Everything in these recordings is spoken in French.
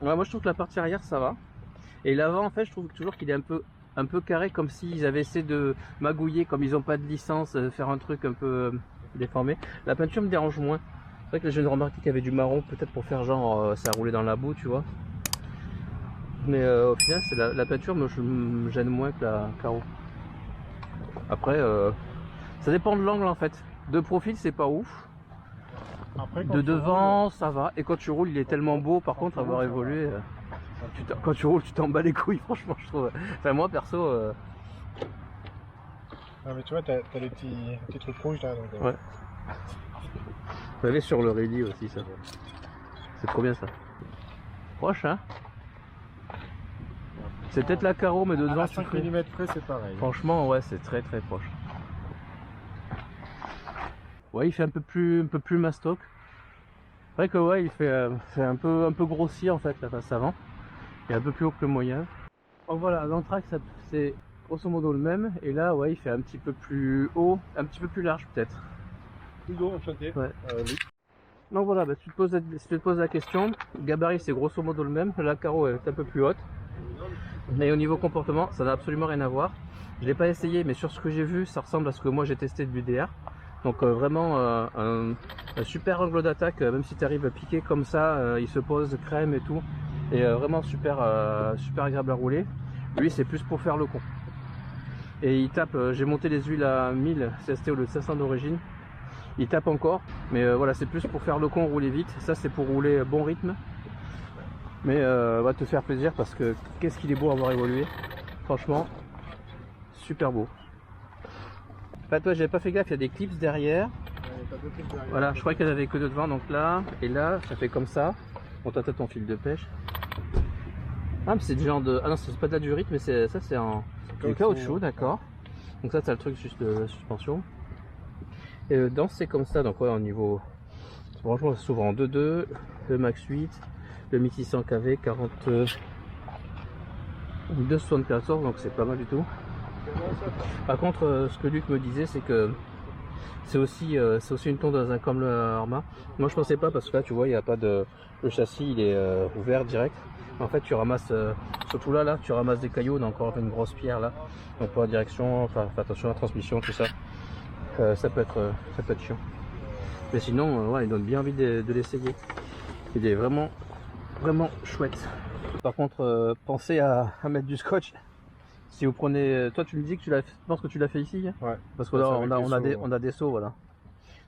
Ouais, moi je trouve que la partie arrière ça va. Et l'avant en fait je trouve toujours qu'il est un peu carré, comme s'ils avaient essayé de magouiller, comme ils n'ont pas de licence, faire un truc un peu déformé. La peinture me dérange moins. C'est vrai que là, je viens de remarquer qu'il y avait du marron, peut-être pour faire genre ça roulait dans la boue, tu vois. Mais au final, c'est la peinture me gêne moins que la carreau. Après, ça dépend de l'angle en fait. De profil, c'est pas ouf. Après, De devant, ça va. Et quand tu roules, il est tellement beau. Par contre, avoir évolué, quand tu roules, tu t'en bats les couilles, franchement, je trouve. Enfin, moi perso. Ah, mais tu vois, t'as les petits trucs rouges là. Donc, Ouais. Vous avez sur le rallye aussi, ça. C'est trop bien ça. Proche, hein. C'est peut-être la carreau, mais de devant, à tu 5 fais. mm près, c'est pareil. Franchement, ouais, c'est très très proche. Ouais, il fait un peu plus mastoc. C'est vrai que ouais, il fait un peu grossier en fait la face avant. Il est un peu plus haut que le moyen. Donc voilà, dans le track, c'est grosso modo le même. Et là, ouais, il fait un petit peu plus haut, un petit peu plus large peut-être. Hugo, enchanté. Ouais. Oui. Donc voilà, bah, si tu te poses la question, le gabarit c'est grosso modo le même. La carreau est un peu plus haute. Mais au niveau comportement, ça n'a absolument rien à voir. Je l'ai pas essayé, mais sur ce que j'ai vu, ça ressemble à ce que moi j'ai testé de l'UDR. Donc vraiment un super angle d'attaque, même si tu arrives à piquer comme ça, il se pose crème et tout. Et vraiment super agréable à rouler. Lui c'est plus pour faire le con. Et il tape, j'ai monté les huiles à 1000 CST au lieu de 500 d'origine. Il tape encore, mais voilà, c'est plus pour faire le con, rouler vite. Ça c'est pour rouler bon rythme. Mais va te faire plaisir parce que qu'est-ce qu'il est beau à avoir évolué. Franchement, super beau. Enfin, toi, j'avais pas fait gaffe, il y a des clips derrière. Voilà, je crois qu'elle avait que deux devant, donc là et là, ça fait comme ça. Bon, t'as ton fil de pêche. Ah, mais c'est du genre de. Ah non, c'est pas de la durite, mais ça, c'est en du caoutchouc, d'accord. Donc, ça, t'as le truc juste de suspension. Et dedans, c'est comme ça, donc, ouais, au niveau. Franchement, c'est souvent en 2.2, le Max 8, le 1600 kV, 40. 274, donc c'est pas mal du tout. Par contre, ce que Luc me disait, c'est que c'est aussi une tondeuse hein, comme le Arma. Moi je pensais pas parce que là tu vois il n'y a pas de. Le châssis il est ouvert direct. En fait tu ramasses surtout là tu ramasses des cailloux, on a encore une grosse pierre là. Donc pour la direction, enfin fais attention à la transmission, tout ça. Ça peut être chiant. Mais sinon ouais, il donne bien envie de l'essayer. Il est vraiment chouette. Par contre pensez à mettre du scotch. Si vous prenez, toi tu me dis que je pense que tu l'as fait ici. Ouais. Parce que là on a des seaux, voilà.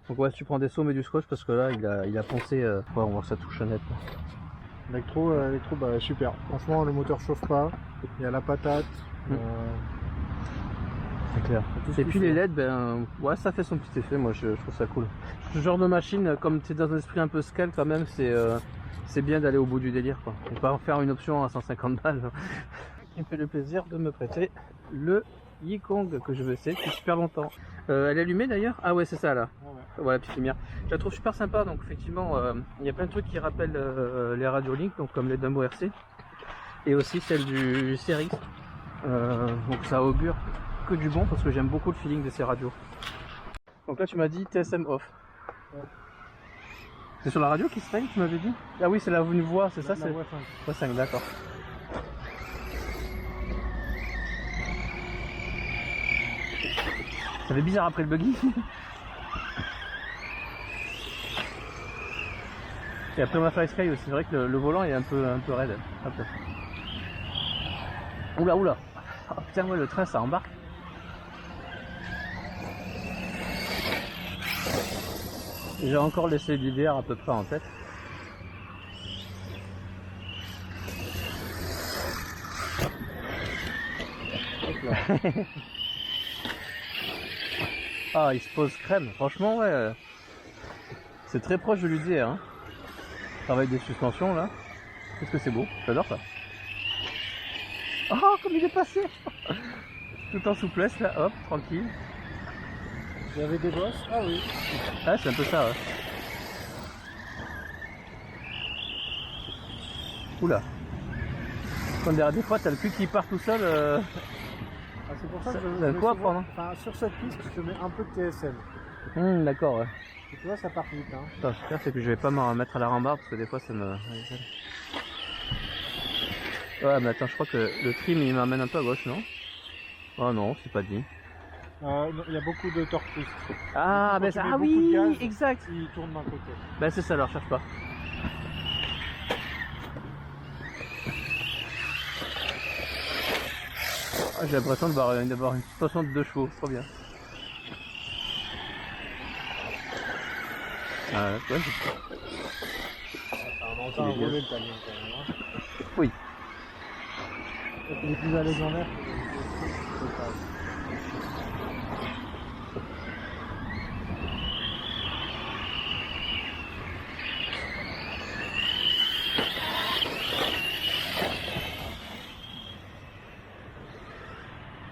Donc ouais, si tu prends des seaux, mets du scotch parce que là il a poncé. Ouais, on voit que ça touche net. L'électro, bah, super. Franchement, le moteur chauffe pas. Il y a la patate. C'est clair. Et puis les LED, ben ouais, ça fait son petit effet. Moi je trouve ça cool. Ce genre de machine, comme tu es dans un esprit un peu scale quand même, c'est bien d'aller au bout du délire quoi. On peut pas en faire une option à 150 balles. Qui me fait le plaisir de me prêter le Yikong que je veux essayer depuis super longtemps. Elle est allumée d'ailleurs? Ah ouais, c'est ça là. Ouais, la petite lumière. Je la trouve super sympa, donc effectivement il y a plein de trucs qui rappellent les Radio Link, donc comme les Dumbo RC et aussi celle du CRX. Donc ça augure que du bon parce que j'aime beaucoup le feeling de ces radios. Donc là tu m'as dit TSM off. Ouais. C'est sur la radio qui se fait, tu m'avais dit? Ah oui, c'est la une voix, c'est ça? C'est voix 5. Voix 5, d'accord. Ça fait bizarre après le buggy. Et après on va faire Sky aussi, c'est vrai que le volant est un peu raide. Hop. Oula oula. Oh, putain ouais, le train ça embarque. J'ai encore laissé l'IDR à peu près en tête. Ah, il se pose crème, franchement ouais. C'est très proche de l'UDR hein. Travail des suspensions là. Qu'est-ce que c'est beau, j'adore ça. Oh comme il est passé. Tout en souplesse là, hop, tranquille. Il y avait des bosses? Ah oui. Ah c'est un peu ça ouais. Oula. Quand derrière des fois t'as le cul qui part tout seul. Ah, c'est pour ça que Ça a quoi à prendre hein. Enfin, sur cette piste, je mets un peu de TSM. D'accord ouais. Et tu vois, ça part vite. Hein. Attends, j'espère c'est que je vais pas m'en mettre à la rambarde parce que des fois ça me... Ouais, mais attends, je crois que le trim il m'amène un peu à gauche, non? Oh non, c'est pas dit. Il y a beaucoup de torque-twist. Ah, Quand ben tu ça, mets ah beaucoup de oui, gaz, exact. il tourne d'un côté. Ben c'est ça, alors cherche pas. Ah, j'ai l'impression d'avoir une station de 2 chevaux, c'est trop bien. Ah, ouais, On entend un volet le camion quand même. Hein. oui. Il est plus à l'aise en air.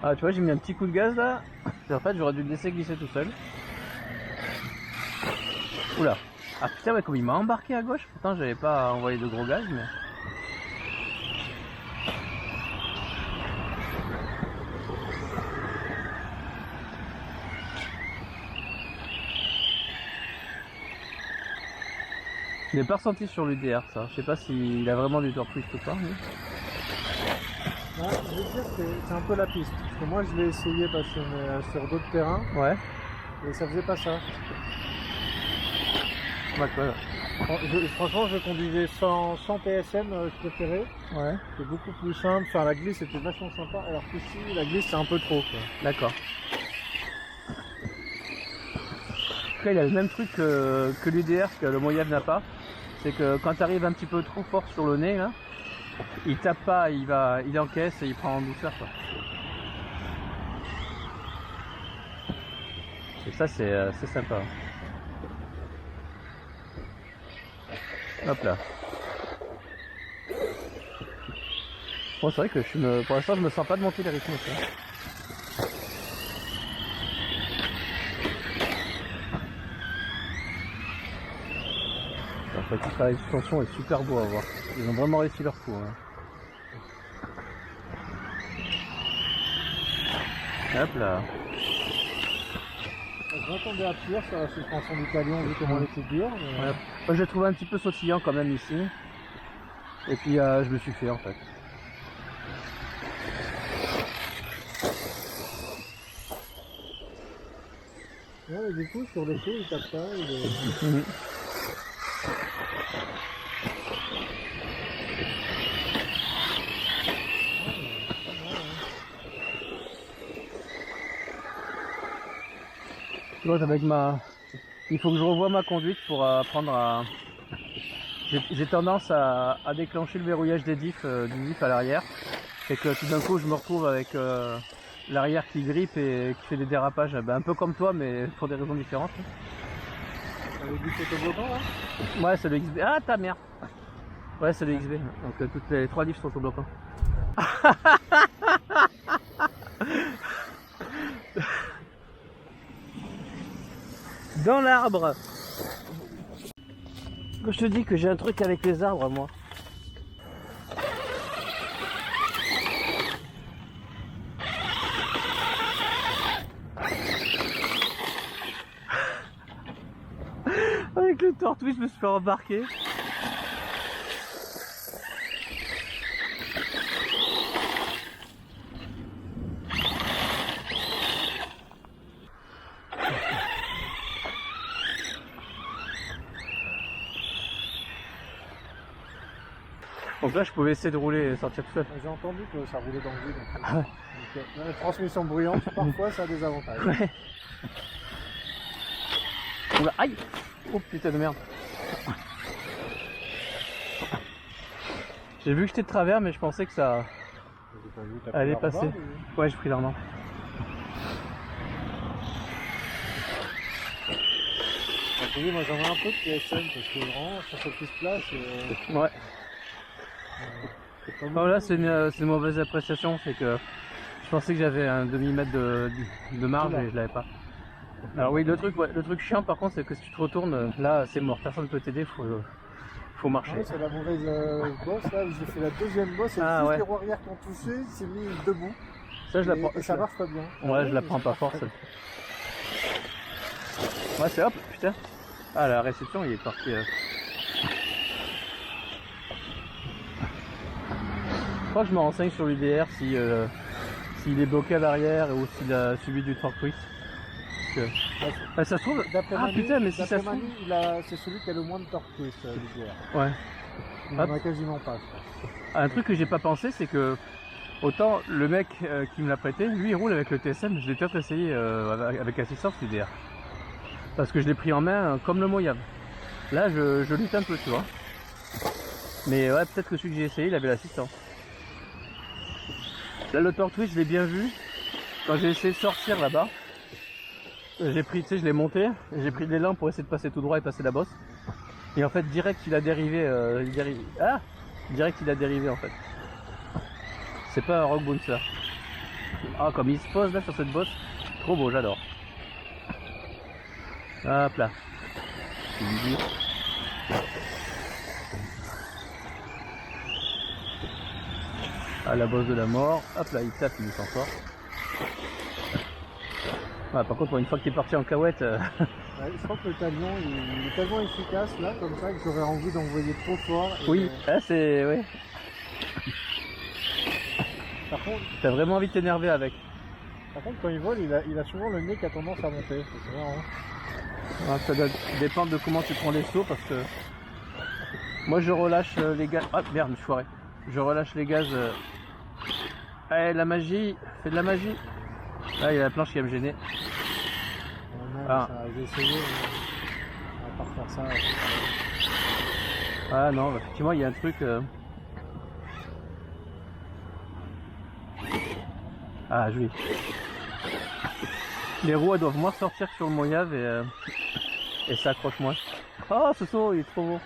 Ah, tu vois, j'ai mis un petit coup de gaz là. Et en fait, j'aurais dû le laisser glisser tout seul. Oula. Ah putain, ouais, comme il m'a embarqué à gauche. Pourtant, j'avais pas envoyé de gros gaz, mais. Je l'ai pas ressenti sur l'UDR, ça. Je sais pas s'il a vraiment du torque twist ou pas. Mais... Ouais, je veux dire que c'est un peu la piste. Parce que moi, je l'ai essayé sur d'autres terrains. Ouais. Et ça faisait pas ça. Ouais, ouais. Franchement, je conduisais sans PSM, je préférais. Ouais. C'est beaucoup plus simple. Enfin, la glisse était vachement sympa. Alors qu'ici, la glisse, c'est un peu trop. D'accord. Après, il a le même truc que l'UDR que le Moyave n'a pas. C'est que quand tu arrives un petit peu trop fort sur le nez, là, il tape pas, il encaisse et il prend en douceur, quoi. Et ça, c'est sympa. Hop là. Bon, c'est vrai que pour l'instant, je me sens pas de monter les rythmes aussi. En fait, tout travail de suspension est super beau à voir. Ils ont vraiment réussi leur coup. Hein. Hop là. Je m'attendais à pire sur la suspension du camion vu comment elle était dure. Mais... Ouais. Moi, je l'ai trouvé un petit peu sautillant quand même ici. Et puis je me suis fait en fait. Ouais, mais du coup, sur le coup, il tape pas. Avec il faut que je revoie ma conduite pour apprendre à... J'ai tendance à déclencher le verrouillage des diffs, du diff à l'arrière. Et que tout d'un coup je me retrouve avec l'arrière qui grippe et qui fait des dérapages. Ben, un peu comme toi mais pour des raisons différentes. Avec du autobloquant là? Ouais, c'est le XB. Ah ta merde. Ouais, c'est le XB. Donc toutes les 3 diffs sont autobloquants. Dans l'arbre. Je te dis que j'ai un truc avec les arbres, moi. Avec le tortouille, je me suis fait embarquer. Donc là, je pouvais essayer de rouler et sortir tout seul. J'ai entendu que ça roulait dans le vide. Ah ouais. Donc, la transmission bruyante, parfois, ça a des avantages. Ouais. Oula, aïe! Oh putain de merde! J'ai vu que j'étais de travers, mais je pensais que ça allait passer. Ouais, j'ai pris l'armement. Moi j'en ai un peu de PSM parce que vraiment sur cette piste là c'est... Ouais. Oh là c'est une mauvaise appréciation, c'est que je pensais que j'avais un demi-mètre de marge et je l'avais pas. Alors oui, le truc chiant par contre c'est que si tu te retournes, là c'est mort, personne ne peut t'aider, faut marcher. Ouais, c'est la mauvaise bosse là où j'ai fait la deuxième bosse et ah, juste ouais. les roues arrière qui ont touché, il s'est mis debout. Ça je la prends. Et ça marche pas bien. Ouais, je la prends pas fort. Ouais, c'est hop, putain. Ah, la réception il est parti. crois que je me renseigne sur l'UDR si s'il est bloqué à l'arrière ou s'il a subi du torque twist. Ça se trouve. D'après Ah Manu, putain, mais si ça se trouve. c'est celui qui a le moins de torque twist, l'UDR. Ouais. Il n'en a quasiment pas, je pense. Un truc que j'ai pas pensé, c'est que autant le mec qui me l'a prêté, lui il roule avec le TSM, je l'ai peut-être essayé avec assistance l'UDR. Parce que je l'ai pris en main comme le Mojave. Là je lutte un peu, tu vois. Mais ouais, peut-être que celui que j'ai essayé, il avait l'assistance. Là le torque twist, je l'ai bien vu. Quand j'ai essayé de sortir là-bas, j'ai pris, tu sais, je l'ai monté, j'ai pris de l'élan pour essayer de passer tout droit et passer la bosse. Et en fait, direct il a dérivé, direct il a dérivé en fait. C'est pas un rock bouncer. Ah, comme il se pose là sur cette bosse, trop beau, j'adore. Hop là. Ah, la bosse de la mort. Hop là, il tape, il s'en sort. Ah, par contre, une fois que t'es parti en cahouette... Ouais, je crois que le talion il est tellement efficace là, comme ça, que j'aurais envie d'envoyer trop fort. Oui, c'est... Ouais. Par contre, t'as vraiment envie de t'énerver avec. Par contre, quand il vole, il a souvent le nez qui a tendance à monter. C'est marrant. Ah, ça doit dépendre de comment tu prends les sauts parce que... Moi, je relâche les gaz... Ah, merde, je suis foiré. Je relâche les gaz... Allez, la magie, fais de la magie. Ah, il y a la planche qui va me gêner. Ah. J'ai essayé, mais on va pas refaire ça. Ah non, effectivement, il y a un truc... Ah, joli. Les roues, elles doivent moins sortir sur le Mojave et ça accroche moins. Oh, ce saut, il est trop beau.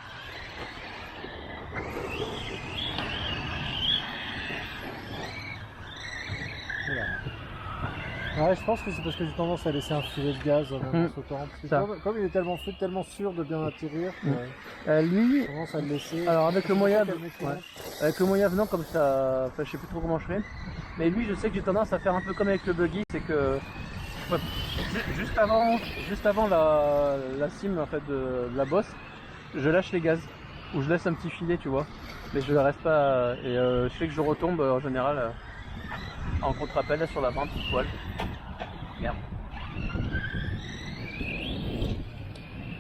Ouais, je pense que c'est parce que j'ai tendance à laisser un filet de gaz en sautant. Comme il est tellement fluide, tellement sûr de bien atterrir, lui, j'ai tendance à le laisser. Alors avec le Mojave, avec le Mojave non, comme ça, enfin, je sais plus trop comment je fais. Mais lui, je sais que j'ai tendance à faire un peu comme avec le buggy, c'est que juste avant la cime en fait de la bosse, je lâche les gaz ou je laisse un petit filet, tu vois. Mais je ne reste pas et je sais que je retombe en général en contre-appel là sur la bande tout poil. Merde.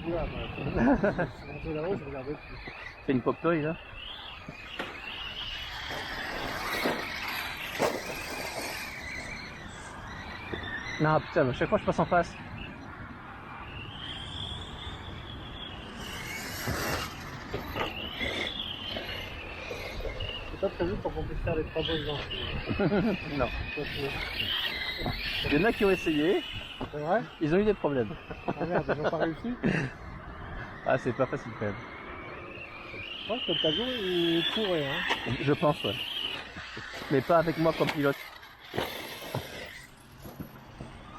Oula, je suis monté là-haut, je regardais plus. C'est une pop toy là. Non putain, à chaque fois je passe en face. C'est pas prévu pour qu'on puisse faire les 3 bosses dans. Non. Il y en a qui ont essayé. C'est vrai? Ils ont eu des problèmes. Ah merde, ils n'ont pas réussi? Ah, c'est pas facile quand même. Je pense que le pavillon il est pourré, hein. Je pense, ouais. Mais pas avec moi comme pilote.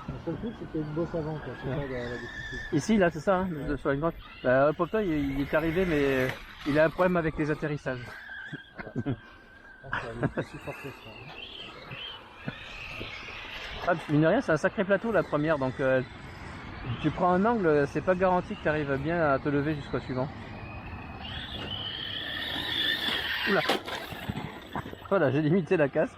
Le seul truc c'était une bosse avant, quoi. C'est ça la difficulté. Ici, là, c'est ça, hein, sur la droite. Le Poptoy, il est arrivé, mais il a un problème avec les atterrissages. Je pense qu'elle est plus forte que ça. Ah, mine de rien, c'est un sacré plateau la première, donc tu prends un angle, c'est pas garanti que tu arrives bien à te lever jusqu'au suivant. Oula. Voilà, j'ai limité la casse.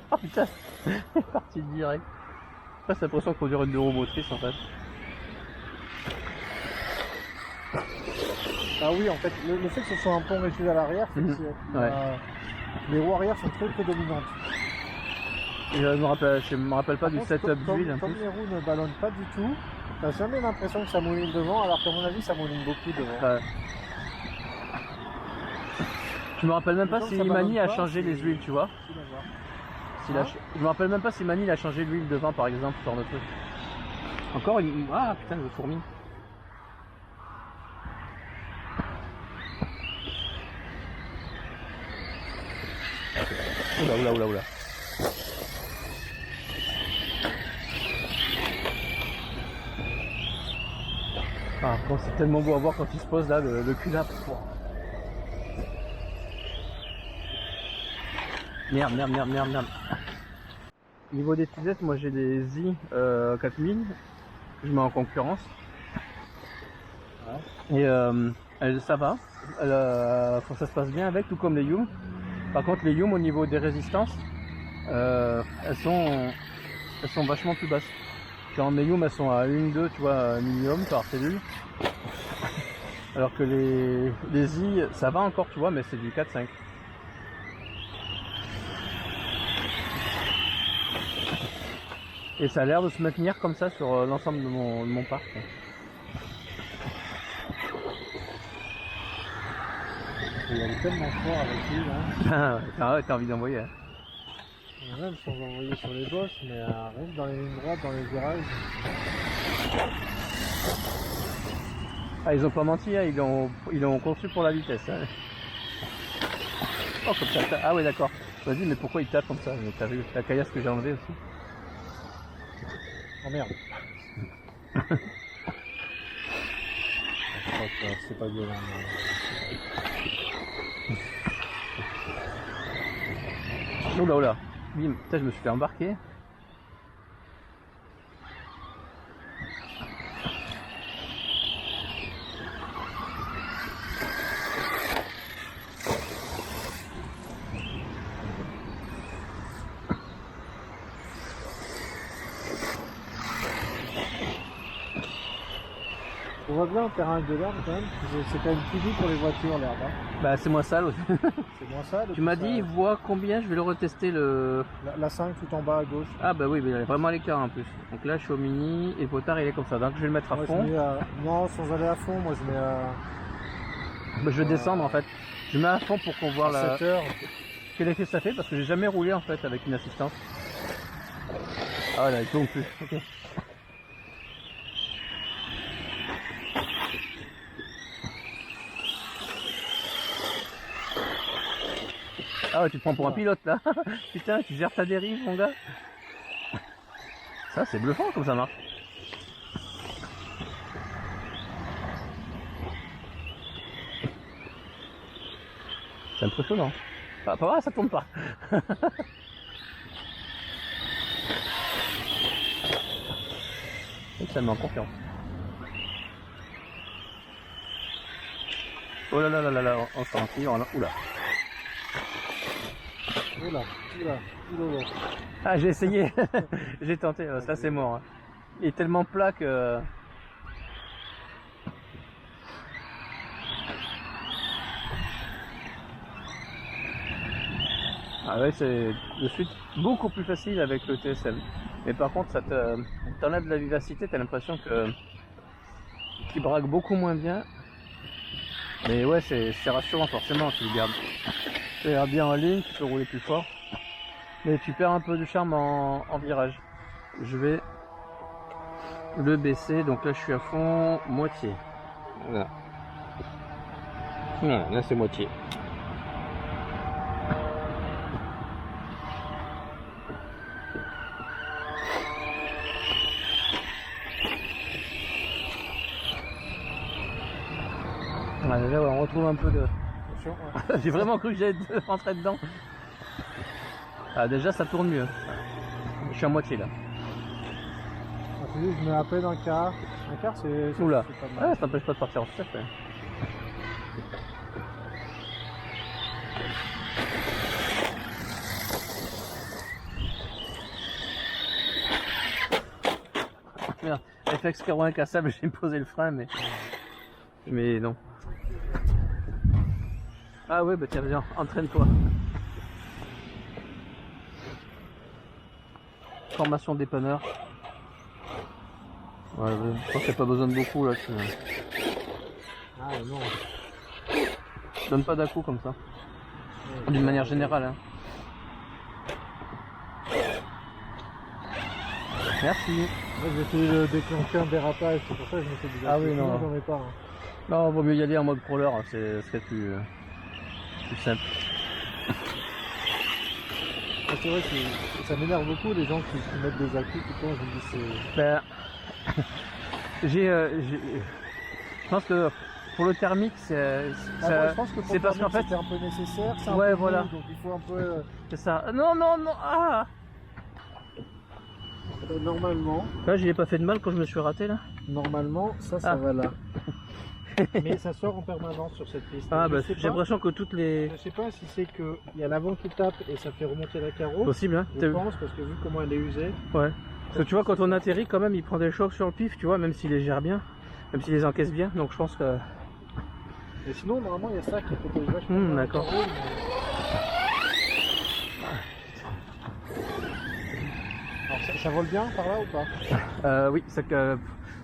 Oh putain, c'est parti direct. J'ai l'impression qu'on dirait une neuromotrice en fait. Ah oui, en fait, le fait que ce soit un pont réduit à l'arrière, c'est que les roues arrière sont très prédominantes. Et je me rappelle pas du setup d'huile. Comme les roues ne ballonnent pas du tout, t'as jamais l'impression que ça mouline devant, alors qu'à mon avis, ça mouline beaucoup devant. Ouais. Je me rappelle même pas si Mani a changé les huiles, tu vois. Je me rappelle même pas si Mani a changé l'huile devant, par exemple, ce genre de truc. Encore une... Ah putain, le fourmi. Oula, oula, oula, oula. Ah, bon, c'est tellement beau à voir quand il se pose là, le cul là. Merde, merde, merde, merde, merde. Niveau des tuzettes, moi j'ai des Z 4000 que je mets en concurrence. Ouais. Et ça va. faut que ça se passe bien avec, tout comme les Yum. Par contre, les Yum au niveau des résistances, elles sont vachement plus basses. Genre mes Yum, elles sont à 1-2, tu vois, minimum par cellule. Alors que les I, ça va encore, tu vois, mais c'est du 4-5. Et ça a l'air de se maintenir comme ça sur l'ensemble de mon parc. Il est tellement fort avec lui là. Ah ouais, t'as envie d'envoyer. Hein. Même sans envoyer sur les bosses, mais rien que dans les lignes droites, dans les virages. Ah, ils ont pas menti, hein, ils l'ont conçu pour la vitesse. Hein. Oh, comme ça. Ah ouais, d'accord. Vas-y, mais pourquoi il tape comme ça? T'as vu la caillasse que j'ai enlevée aussi? Oh merde. Je crois que c'est pas violent. Mais... Oula, oula. Bim, putain, je me suis fait embarquer. On voit bien le terrain de l'herbe quand même, c'est quand même plus doux pour les voitures l'herbe. Hein. Bah c'est moins sale aussi. C'est moins sale. Tu m'as dit, il voit combien? Je vais le retester le... La 5 tout en bas à gauche. Ah bah oui, mais il est vraiment à l'écart en plus. Donc là je suis au mini et le potard il est comme ça. Donc je vais le mettre à Moi, fond. Non, sans aller à fond, moi je mets à... Bah, je vais descendre en fait. Je mets à fond pour qu'on voit la... 7 heures. Quel effet ça fait? Parce que j'ai jamais roulé en fait avec une assistance. Ah là, il tourne plus. Ok. Ah ouais, tu te prends pour un pilote là. Putain, tu gères ta dérive mon gars. Ça c'est bluffant comme ça marche. C'est impressionnant. Ah, pas vrai, ça tourne pas. Et ça me met en confiance. Oh là là là là là, on se ralentit, oula. Oula, oula, oula. Ah j'ai essayé, j'ai tenté, ça c'est mort. Hein. Il est tellement plat que... Ah ouais, c'est de suite beaucoup plus facile avec le TSM. Mais par contre, ça t'enlève de la vivacité, t'as l'impression qu'il braque beaucoup moins bien. Mais ouais, c'est rassurant forcément, tu le gardes. Tu es bien en ligne, tu peux rouler plus fort. Mais tu perds un peu de charme en virage. Je vais le baisser, donc là je suis à fond, moitié. Voilà. Voilà, là c'est moitié. Voilà, là, ouais, on retrouve un peu de... J'ai vraiment cru que j'allais rentrer dedans. Ah, déjà ça tourne mieux. Je suis à moitié là. Je mets à peine un quart. Un quart c'est... Oula. Pas mal. Ouais, ça t'empêche pas de partir en step. Ouais. Merde, FX 80 incassable, j'ai posé le frein mais non. Ah ouais, bah tiens, viens, entraîne-toi. Formation dépanneur. Ouais, je pense qu'il n'y a pas besoin de beaucoup là. Ah non. Donne pas d'à-coup comme ça. D'une manière générale. Hein. Merci. Moi j'ai essayé de déclencher un dérapage, c'est pour ça que je me suis dit. Ah oui, non. J'en ai pas. Hein. Non, vaut mieux y aller en mode crawler, hein, c'est plus simple. Ah, c'est vrai que ça m'énerve beaucoup les gens qui mettent des à-coups tout le temps, je me dis c'est... Ben, je pense que pour le thermique, c'est parce qu'en fait c'est un peu nécessaire, c'est un ouais, peu voilà. mou, donc il faut un peu... C'est ça. Non, non, non, ah Normalement... Là, j'y ai pas fait de mal quand je me suis raté là. Normalement, ça va là. Mais ça sort en permanence sur cette piste. Ah Je bah sais j'ai pas- l'impression que toutes les... Je sais pas si c'est qu'il y a l'avant qui tape et ça fait remonter la carreau. Possible hein. Je pense, parce que vu comment elle est usée. Ouais. Parce que tu vois, quand on atterrit, quand même, il prend des chocs sur le pif, tu vois, même s'il les gère bien, même s'il les encaisse bien. Donc je pense que... Et sinon, normalement, il y a ça qui protège vachement. bien le d'accord. carreau, mais- Alors, ça vole bien par là ou pas? Oui, ça,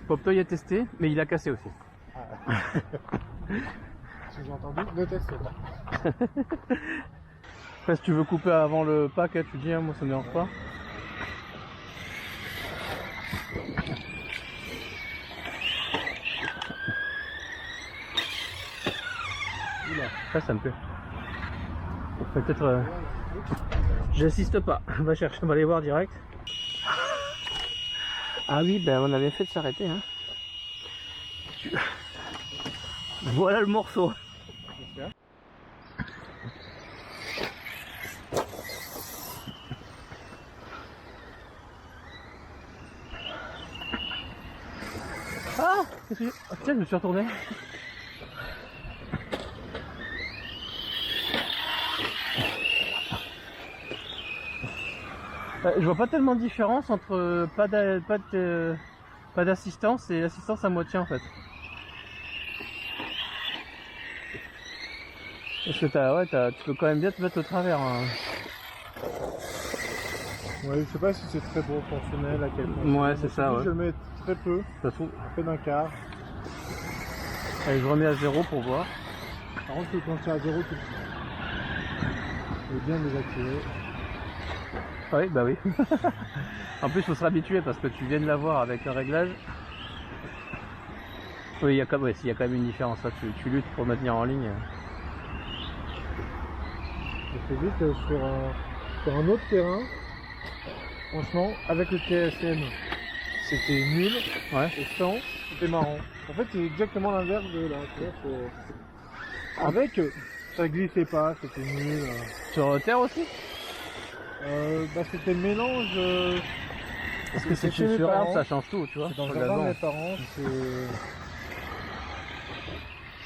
Poptoy a testé, mais il a cassé aussi. Si j'ai entendu, ne testez pas. Après, si tu veux couper avant le pack, hein, tu dis, hein, moi ça me dérange pas. Ça, ça me plaît. Peut-être... J'assiste pas. On va chercher, on va aller voir direct. Ah oui, ben on avait fait de s'arrêter. Hein. Voilà le morceau. Ah, oh, tiens, je me suis retourné. Je vois pas tellement de différence entre pas d'assistance et l'assistance à moitié en fait. Parce que tu peux quand même bien te mettre au travers. Hein. Ouais, je sais pas si c'est très proportionnel à quel point. Ouais, c'est ça. Ouais. Je le mets très peu, Ça se trouve. un peu d'un quart. Allez, je remets à 0 pour voir. Par contre, quand c'est à 0, tu le bien désactiver. Oui, bah oui. En plus, il faut se réhabituer parce que tu viens de l'avoir avec un réglage. Oui, il y a quand même une différence. Là, tu luttes pour maintenir en ligne. Je fais vite sur un autre terrain. Franchement, avec le TSM, c'était nul. Ouais. Et sans, c'était marrant. En fait, c'est exactement l'inverse de là. Tu vois, avec, ça glissait pas, c'était nul. Sur terre aussi? Bah, c'était le mélange. Parce que c'est chez mes sur herbe, parents. ça change tout, tu vois. C'est dans le sur jardin de gazon. mes parents,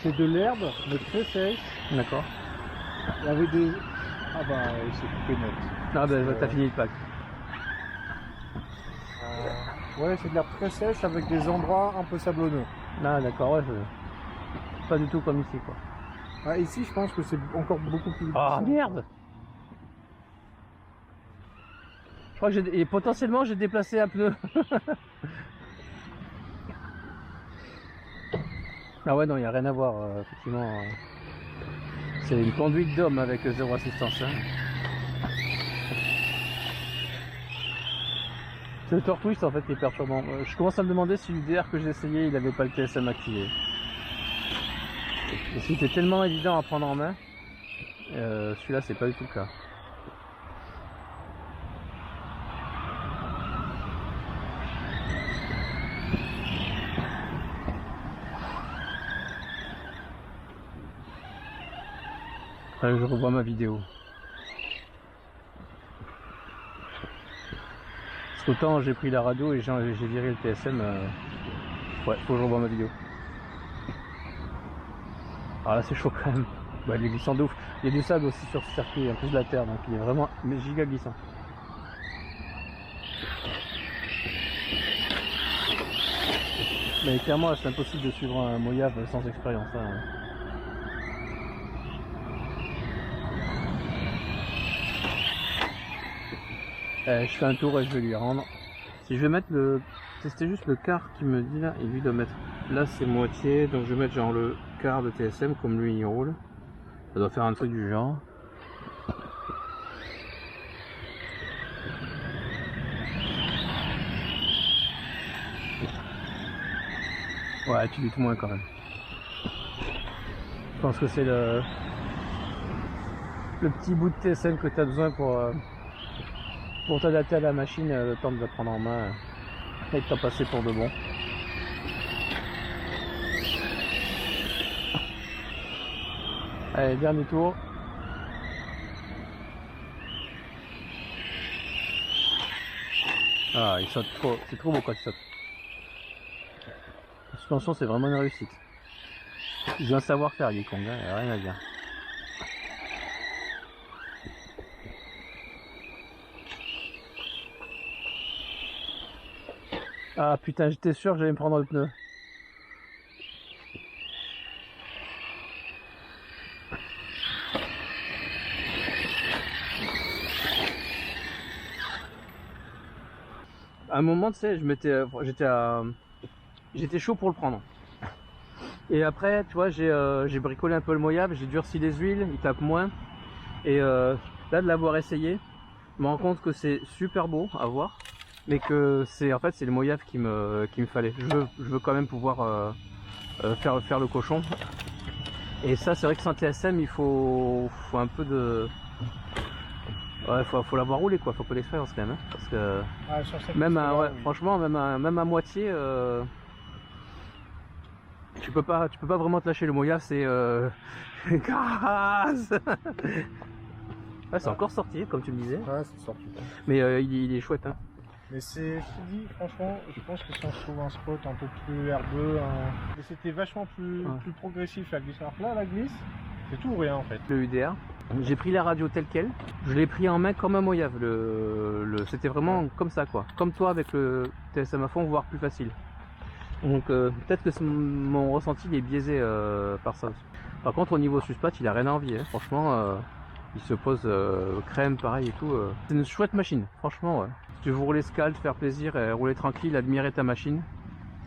c'est de l'herbe, mais très sèche. D'accord. Il y avait des... Ah bah, il s'est coupé net. Ah bah, t'as fini le pack. Ouais, c'est de l'herbe très sèche avec des endroits un peu sablonneux. Ah d'accord, ouais. C'est pas du tout comme ici, quoi. Ah, ici, je pense que c'est encore beaucoup plus... Ah merde! Je crois que et potentiellement j'ai déplacé un pneu. Ah ouais, non, il n'y a rien à voir, effectivement. C'est une conduite d'homme avec zéro assistance. Hein. C'est le torque twist en fait qui est perturbant. Je commence à me demander si l'UDR que j'ai essayé, il n'avait pas le TSM activé. Et c'était tellement évident à prendre en main, celui-là c'est pas du tout le cas. Allez, je revois ma vidéo. Parce qu'autant j'ai pris la radio et j'ai viré le TSM. Ouais, faut que je revoie ma vidéo. Alors là c'est chaud quand même. Bah, il est glissant de ouf. Il y a du sable aussi sur ce circuit, en plus de la terre, donc il est vraiment giga glissant. Mais clairement c'est impossible de suivre un Mojave sans expérience. Hein. Je fais un tour et je vais lui rendre. Si je vais mettre tester juste le quart qui me dit là, et lui doit mettre, là c'est moitié, donc je vais mettre genre le quart de TSM comme lui il roule. Ça doit faire un truc du genre. Ouais, tu luttes moins quand même. Je pense que c'est le petit bout de TSM que tu as besoin pour t'adapter à la machine, le temps de la prendre en main et de t'en passer pour de bon. Allez, dernier tour. Ah, il saute trop, c'est trop beau quand il saute. La suspension, c'est vraiment une réussite. Ils ont un savoir-faire, les Kong, hein, y a rien à dire. Ah putain, j'étais sûr que j'allais me prendre le pneu. À un moment, tu sais, j'étais chaud pour le prendre. Et après, tu vois, j'ai bricolé un peu le Moyave, j'ai durci les huiles, il tape moins. Et là, de l'avoir essayé, je me rends compte que c'est super beau à voir, mais que c'est en fait c'est le Moyave qu'il me fallait. Je veux quand même pouvoir faire le cochon. Et ça, c'est vrai que sans TSM, il faut un peu de... Ouais, faut l'avoir roulé quoi, faut pas l'expérience quand même, hein, parce que Ah, sur cette même piste-là, ouais, oui. franchement, même à moitié, tu peux pas vraiment te lâcher le Moyave, c'est grâce. Ouais, c'est encore sorti, comme tu me disais, Ouais, c'est sorti. mais il est chouette. Hein. Mais c'est, je te dis, franchement, je pense que si on trouve un spot un peu plus herbeux, mais c'était vachement plus progressif la glisse. Alors que là, la glisse, c'est tout ou rien en fait. Le UDR, j'ai pris la radio telle quelle, je l'ai pris en main comme un Moyave. C'était vraiment comme ça quoi, comme toi avec le TSM à fond, voire plus facile. Donc peut-être que mon ressenti il est biaisé par ça aussi. Par contre au niveau suspat il a rien à envier, hein. Franchement il se pose crème pareil et tout. C'est une chouette machine, franchement ouais. Si tu veux rouler scald, faire plaisir, rouler tranquille, admirer ta machine,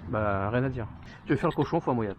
bah rien à dire. Tu veux faire le cochon, faut un Moyave.